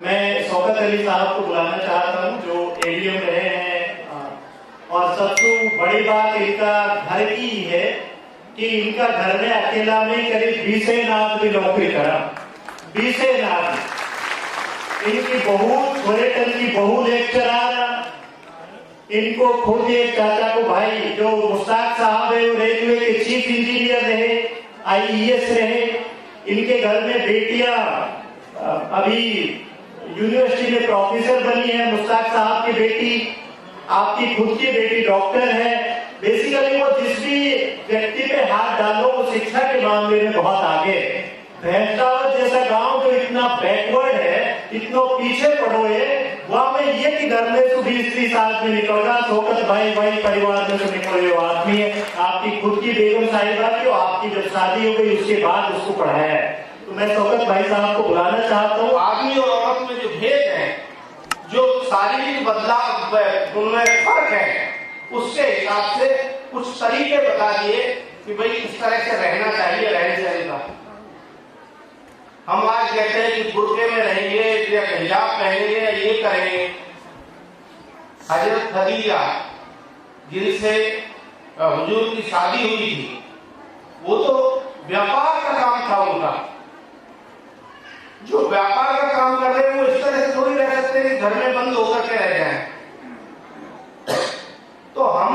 मैं शौकत अली साहब को बुलाना चाहता हूं जो एडीएम रहे हैं और सबसे बड़ी बात इनका घर की है कि इनका घर में अकेला में करीब 20 आदमी नौकरी करा। 20 आदमी इनकी बहू छोरेटन की बहू लेक्चरर, इनको खुद एक चाचा को भाई जो मुश्ताक साहब है वो रेलवे के चीफ इंजीनियर रहे, आईईएस रहे। इनके घर में बेटियां अभी यूनिवर्सिटी में प्रोफेसर बनी है। मुश्ताक साहब की बेटी, आपकी खुद की बेटी डॉक्टर है। बेसिकली वो जिस भी व्यक्ति पे हाथ डालो वो शिक्षा के मामले में बहुत आगे। भैंसावत जैसा गांव जो इतना बैकवर्ड है, इतना पीछे पड़ो है, वहां में ये कि घर में से 20-30 आदमी निकलगा। शौकत भाई परिवार में से निकले हुए आदमी है। आपकी खुद की बेगम साहिबा की आपकी जब शादी हो गई उसके बाद उसको पढ़ाया है। तो मैं शौकत भाई साहब को बुलाना चाहता हूँ। आदमी और औरत में जो भेद है, जो शारीरिक बदलाव उनमें फर्क है, उसके हिसाब से कुछ तरीके बता दिए कि भाई इस तरह से रहना चाहिए, रहने चलेगा। हम आज कहते हैं कि बुर्के में रहेंगे या हिजाब पहनेंगे या ये करेंगे। हजरत खदीजा जिनसे हुजूर की शादी हुई थी, वो तो व्यापार का काम था उनका। जो व्यापार का काम कर रहे हैं वो इस तरह से थोड़ी रह सकते कि घर में बंद होकर के रह जाएं। तो हम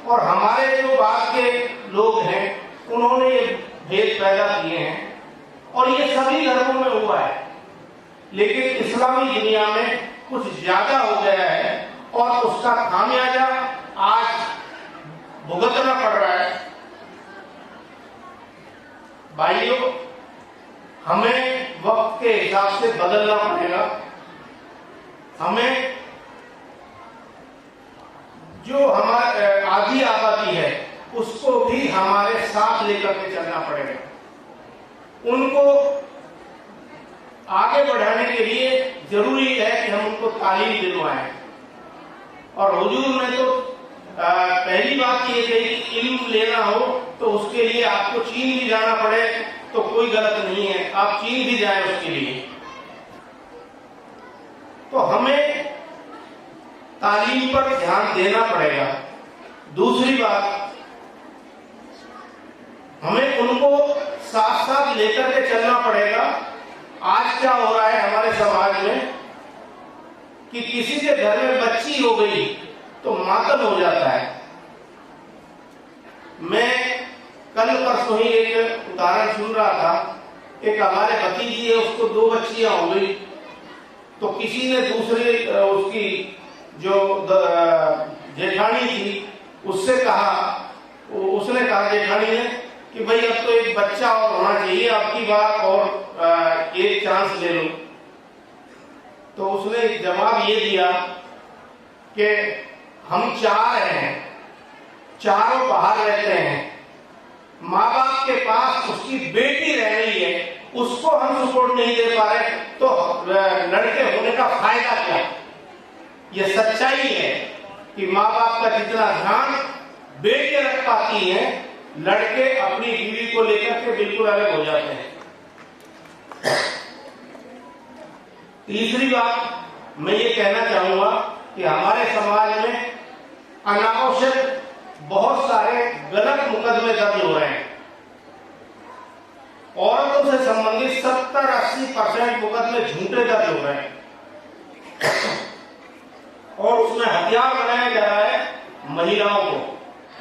और हमारे जो बात के लोग हैं उन्होंने ये भेद पैदा किए हैं और ये सभी धर्मों में हुआ है, लेकिन इस्लामी दुनिया में कुछ ज्यादा हो गया है और उसका खामियाजा आज भुगतना पड़ रहा है। भाइयों, हमें वक्त के हिसाब से बदलना पड़ेगा। हमें जो हमारे आधी आबादी है उसको भी हमारे साथ लेकर के चलना पड़ेगा। उनको आगे बढ़ाने के लिए जरूरी है कि हम उनको तालीम दिलवाएं। और हुजूर ने तो पहली बात ये कही कि इल्म लेना हो तो उसके लिए आपको चीन भी जाना पड़े तो कोई गलत नहीं है, आप चीन भी जाएं उसके लिए। तो हमें तालीम पर ध्यान देना पड़ेगा। दूसरी बात, हमें उनको साथ साथ लेकर के चलना पड़ेगा। आज क्या हो रहा है हमारे समाज में कि किसी के घर में बच्ची हो गई तो मातम हो जाता है। मैं कल परसों ही एक उदाहरण सुन रहा था। एक हमारे भतीजी है, उसको 2 बच्चियां हो गई, तो किसी ने दूसरे उसकी जो जेठानी थी उससे कहा, उसने कहा जेठानी ने कि भाई अब तो एक बच्चा और होना चाहिए, आपकी बात और एक चांस ले लो। तो उसने जवाब ये दिया कि हम 4 हैं, चारों बाहर रहते हैं, माँ बाप के पास उसकी बेटी रह रही है, उसको हम सपोर्ट नहीं दे पा रहे, तो लड़के होने का फायदा क्या? ये सच्चाई है कि माँ बाप का जितना ध्यान बेटियां रख पाती हैं, लड़के अपनी बीवी को लेकर के बिल्कुल अलग हो जाते हैं। तीसरी बात मैं ये कहना चाहूंगा कि हमारे समाज में अनावश्यक बहुत सारे गलत मुकदमे दर्ज हो रहे हैं। औरतों से संबंधित 70-80% मुकदमे झूठे दर्ज हो रहे हैं और उसमें हथियार बनाया जा रहा है महिलाओं को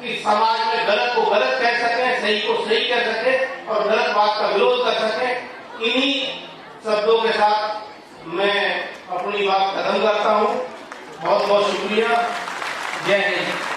कि समाज में गलत को गलत कह सके, सही को सही कह सके और गलत बात का विरोध कर सके। इन्हीं शब्दों के साथ मैं अपनी बात खत्म करता हूं। बहुत बहुत शुक्रिया। जय हिंद।